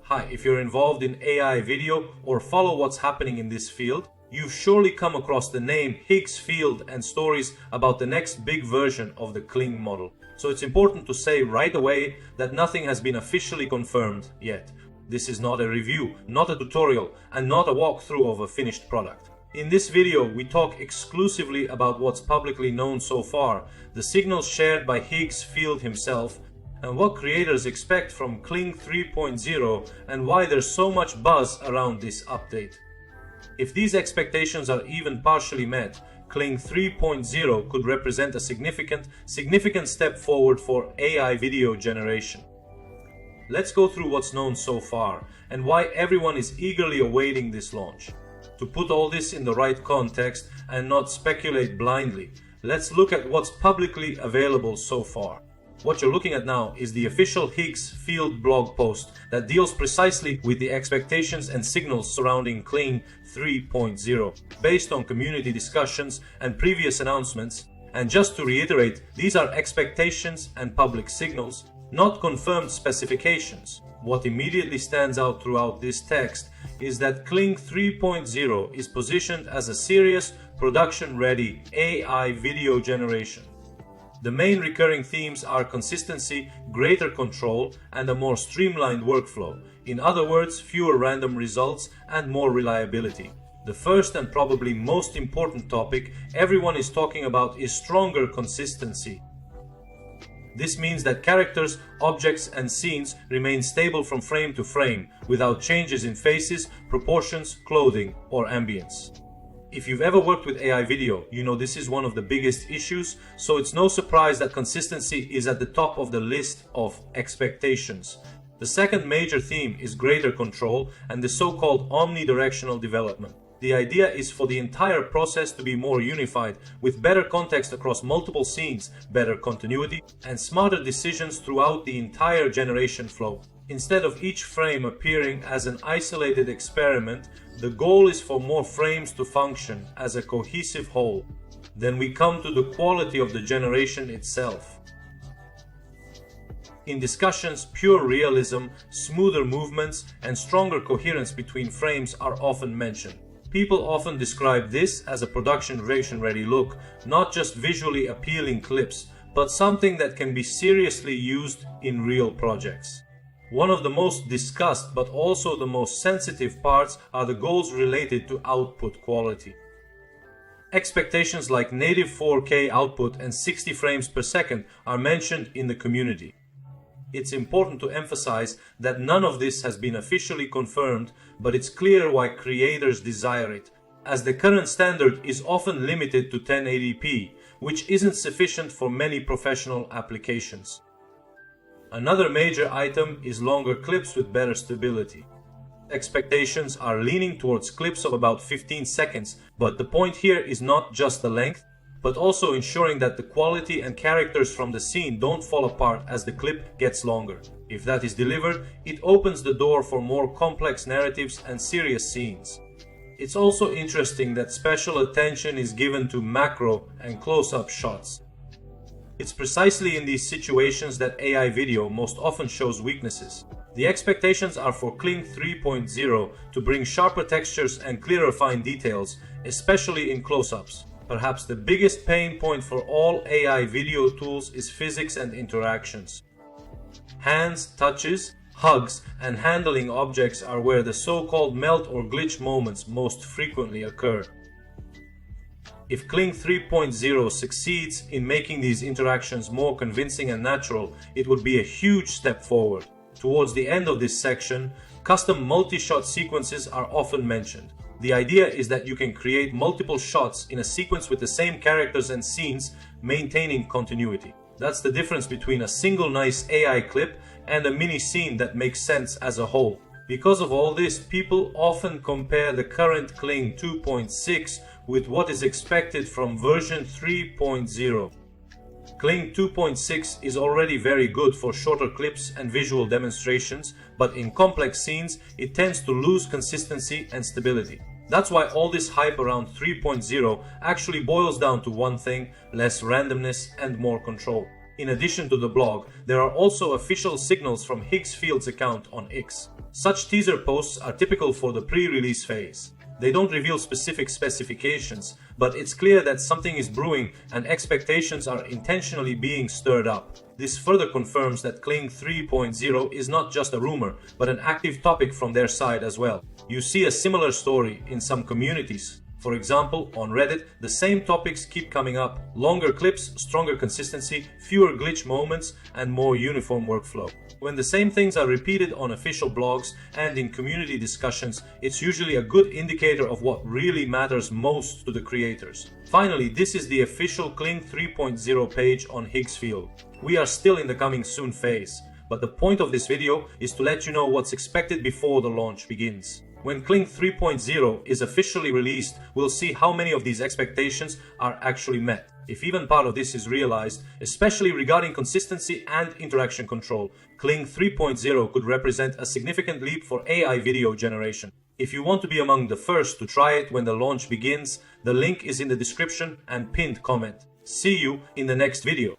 Hi, if you're involved in AI video or follow what's happening in this field, you've surely come across the name Higgsfield and stories about the next big version of the Kling model. So it's important to say right away that nothing has been officially confirmed yet. This is not a review, not a tutorial, and not a walkthrough of a finished product. In this video, we talk exclusively about what's publicly known so far, the signals shared by Higgsfield himself, and what creators expect from Kling 3.0 and why there's so much buzz around this update. If these expectations are even partially met, Kling 3.0 could represent a significant step forward for AI video generation. Let's go through what's known so far and why everyone is eagerly awaiting this launch. To put all this in the right context and not speculate blindly, let's look at what's publicly available so far. What you're looking at now is the official Higgsfield blog post that deals precisely with the expectations and signals surrounding Kling 3.0, based on community discussions and previous announcements. And just to reiterate, these are expectations and public signals, not confirmed specifications. What immediately stands out throughout this text is that Kling 3.0 is positioned as a serious, production-ready AI video generation. The main recurring themes are consistency, greater control, and a more streamlined workflow. In other words, fewer random results and more reliability. The first and probably most important topic everyone is talking about is stronger consistency. This means that characters, objects, and scenes remain stable from frame to frame, without changes in faces, proportions, clothing, or ambience. If you've ever worked with AI video, you know this is one of the biggest issues, so it's no surprise that consistency is at the top of the list of expectations. The second major theme is greater control and the so-called omnidirectional development. The idea is for the entire process to be more unified, with better context across multiple scenes, better continuity, and smarter decisions throughout the entire generation flow. Instead of each frame appearing as an isolated experiment, the goal is for more frames to function as a cohesive whole. Then we come to the quality of the generation itself. In discussions, pure realism, smoother movements, and stronger coherence between frames are often mentioned. People often describe this as a production-ready look, not just visually appealing clips, but something that can be seriously used in real projects. One of the most discussed but also the most sensitive parts are the goals related to output quality. Expectations like native 4K output and 60 frames per second are mentioned in the community. It's important to emphasize that none of this has been officially confirmed, but it's clear why creators desire it, as the current standard is often limited to 1080p, which isn't sufficient for many professional applications. Another major item is longer clips with better stability. Expectations are leaning towards clips of about 15 seconds, but the point here is not just the length, but also ensuring that the quality and characters from the scene don't fall apart as the clip gets longer. If that is delivered, it opens the door for more complex narratives and serious scenes. It's also interesting that special attention is given to macro and close-up shots. It's precisely in these situations that AI video most often shows weaknesses. The expectations are for Kling 3.0 to bring sharper textures and clearer fine details, especially in close-ups. Perhaps the biggest pain point for all AI video tools is physics and interactions. Hands, touches, hugs, and handling objects are where the so-called melt or glitch moments most frequently occur. If Kling 3.0 succeeds in making these interactions more convincing and natural, it would be a huge step forward. Towards the end of this section, custom multi-shot sequences are often mentioned. The idea is that you can create multiple shots in a sequence with the same characters and scenes, maintaining continuity. That's the difference between a single nice AI clip and a mini scene that makes sense as a whole. Because of all this, people often compare the current Kling 2.6 with what is expected from version 3.0. Kling 2.6 is already very good for shorter clips and visual demonstrations, but in complex scenes, it tends to lose consistency and stability. That's why all this hype around 3.0 actually boils down to one thing: less randomness and more control. In addition to the blog, there are also official signals from Higgsfield's account on X. Such teaser posts are typical for the pre-release phase. They don't reveal specific specifications, but it's clear that something is brewing and expectations are intentionally being stirred up. This further confirms that Kling 3.0 is not just a rumor, but an active topic from their side as well. You see a similar story in some communities. For example, on Reddit, the same topics keep coming up: longer clips, stronger consistency, fewer glitch moments, and more uniform workflow. When the same things are repeated on official blogs and in community discussions, it's usually a good indicator of what really matters most to the creators. Finally, this is the official Kling 3.0 page on Higgsfield. We are still in the coming soon phase, but the point of this video is to let you know what's expected before the launch begins. When Kling 3.0 is officially released, we'll see how many of these expectations are actually met. If even part of this is realized, especially regarding consistency and interaction control, Kling 3.0 could represent a significant leap for AI video generation. If you want to be among the first to try it when the launch begins, the link is in the description and pinned comment. See you in the next video.